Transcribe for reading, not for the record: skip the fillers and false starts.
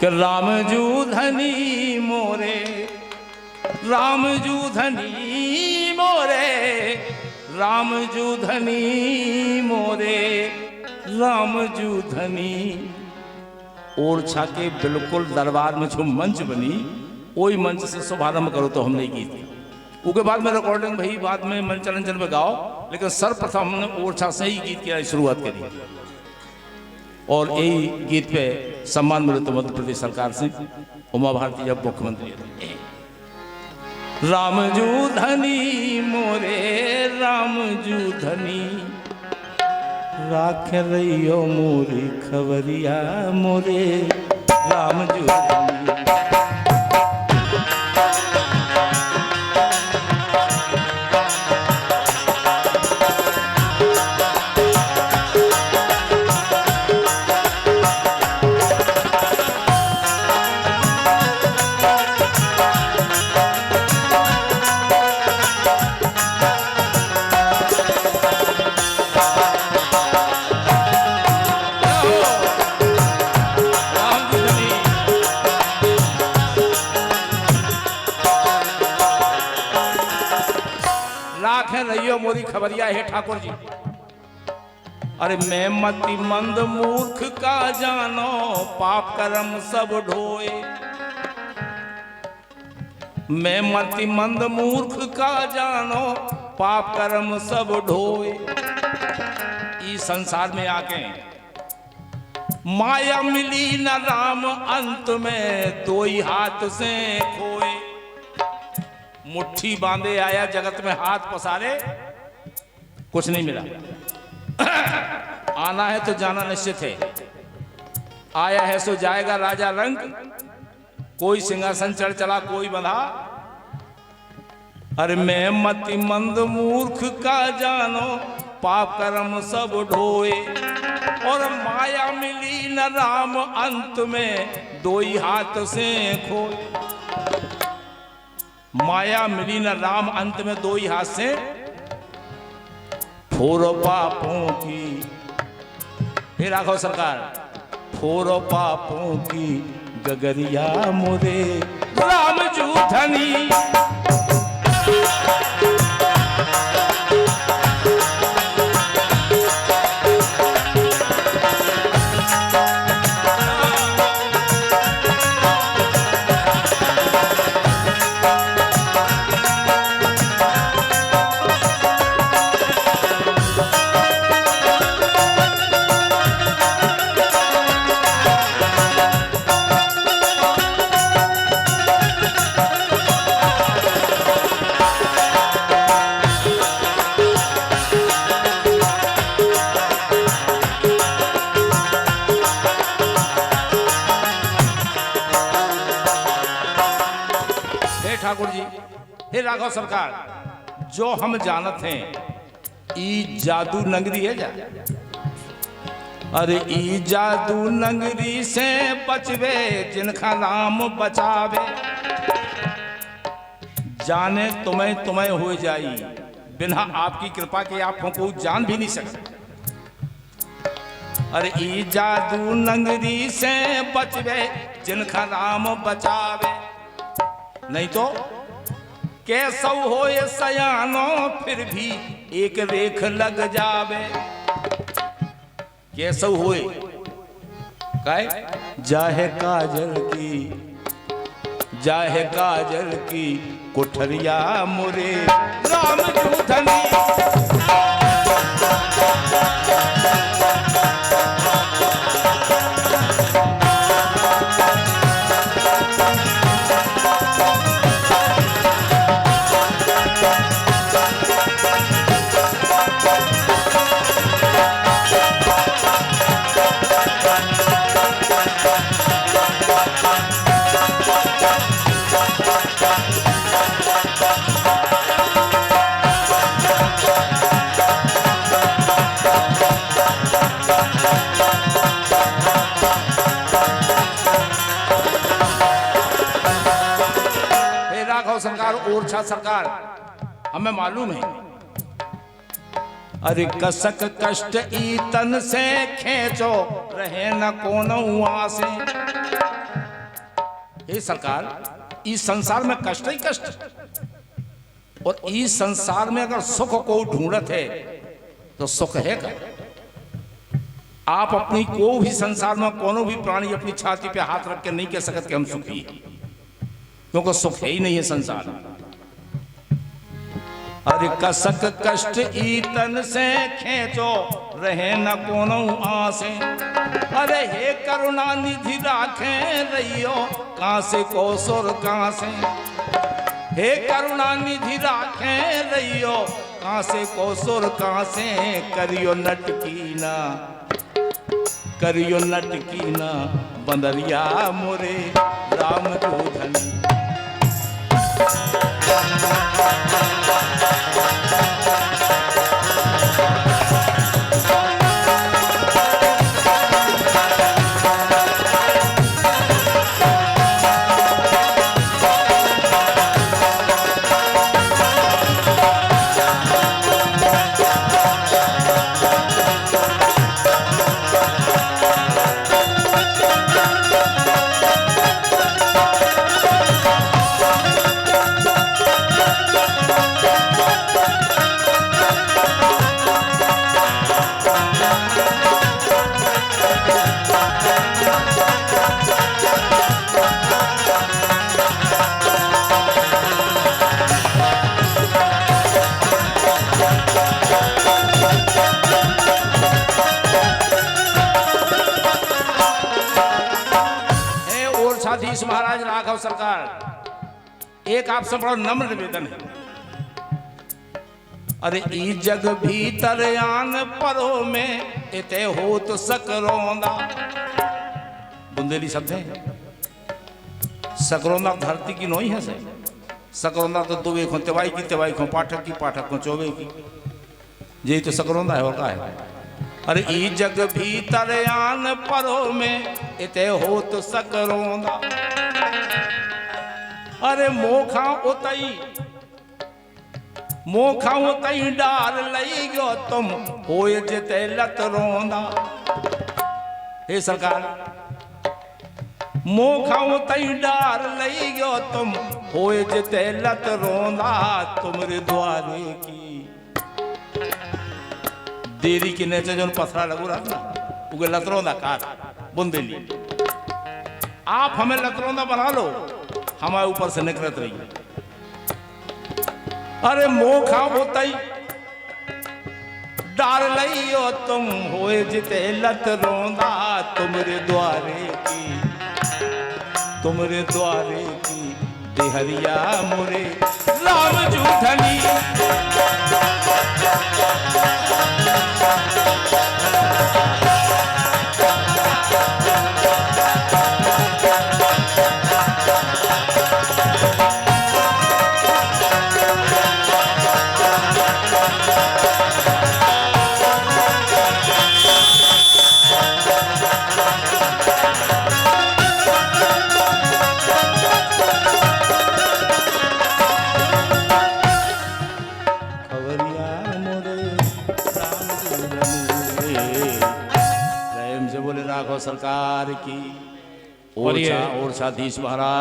कि राम जू धनी मोरे, राम जू धनी मोरे, राम जू धनी मोरे, राम जू धनी। ओरछा के बिल्कुल दरबार में जो मंच बनी, वही मंच से शुभारंभ करो तो हमने गीत। उसके बाद में रिकॉर्डिंग भाई बाद में मंचन पे गाओ, लेकिन सर्वप्रथम हमने ओरछा से ही गीत की शुरुआत करी। और यही गीत पे सम्मान मिले तो मध्य प्रदेश सरकार से, उमा भारती जब मुख्यमंत्री थे। राम जू धनी मोरे, राम जू धनी, राख रहियो मोरी खबरिया मोरे, राम जू धनी। मोरी खबरिया है ठाकुर जी। अरे मैं मति मंद मूर्ख का जानो, पाप कर्म सब ढोए। मैं मति मंद मूर्ख का जानो, पाप कर्म सब ढोए। इस संसार में आके माया मिली न राम, अंत में दो ही हाथ से खोए। मुट्ठी बांधे आया जगत में हाथ पसारे, कुछ नहीं मिला। आना है तो जाना निश्चित है, आया है सो जाएगा राजा रंग। कोई सिंहासन चढ़ चला कोई बंधा। अरे मैं मति मंद मूर्ख का जानो, पाप कर्म सब ढोए। और माया मिली न राम, अंत में दो ही हाथ से खोए। माया मिली न राम, अंत में दो ही हाथ से फोरो पापों की। फिर राघव सरकार, फोरो पापों की गगरिया मोरे, राम जू धनी। ठाकुर जी, हे राघव सरकार, जो हम जानत हैं ई जादू नगरी है जा। अरे ई जादू नगरी से बचवे, जिनका नाम बचावे। जाने तुम्हें तुम्हें हो जाई, बिना आपकी कृपा के आप हमको जान भी नहीं सकते। अरे ई जादू नगरी से बचवे, जिनका नाम बचावे। नहीं तो कैसौ हो ये सयानो, फिर भी एक रेख लग जावे। कैसौ होए काय जाहे काजल की, जाहे काजल की कोठरिया मोरे, राम जू धनी। सरकार, ओरछा सरकार, हमें मालूम है। अरे कसक कष्ट ई तन से खेचो, रहे न कोनो आसे। हे सरकार, इस संसार में कष्ट ही कष्ट, और इस संसार में अगर सुख को ढूंढत है तो सुख है का? आप अपनी को भी संसार में कोनो भी प्राणी अपनी छाती पे हाथ रख के नहीं कह सकते कि हम सुखी हैं, क्योंकि सुख है ही नहीं है संसार में। अरे कसक कष्ट ईतन से खेचो रहे न कोनो आसे, अरे हे करुणा निधि राखे रहियो कहां से को सुर कहां से, हे करुणा निधि राखे रहियो कहां से को सुर कहां से, करियो नटकी ना करियो नटकी ना बंदरिया मोरे राम जोधनी। महाराज राघव सरकार, एक आपसे बड़ा नम्र निवेदन है। अरे ई जग भीतर आन परो में इते हो तो सकरोंदा, बुंदेली शब्द है। सकरोंदा धरती की नोई है से, सकरोंदा तो दुबे खो तिवाई की तिवाई खो पाठक की पाठक खो चौबे की, यही तो सकरोंदा है और का है। अरे ई जग भीतर आन परो में इते हो तो सकरोंदा, अरे मोखा उतई डार लई गयो तुम होए जिते लत रोंदा। हे सरकार, मोखा उतई डार लई गयो तुम होए जिते लत रोंदा, तुमरे द्वारे की देरी के नेचे जो पथरा लगू रहा ना उगे लतरोंदा कार बुंदेली। आप हमें लतरोंदा बना लो, हमारे ऊपर से निकलत रही। अरे मोखा होतई डार लइयो तुम होए जिते लत रोंदा, तुमरे द्वारे की देहरिया मोरे राम जूठनी। सरकार की ओरछाधीश महाराज।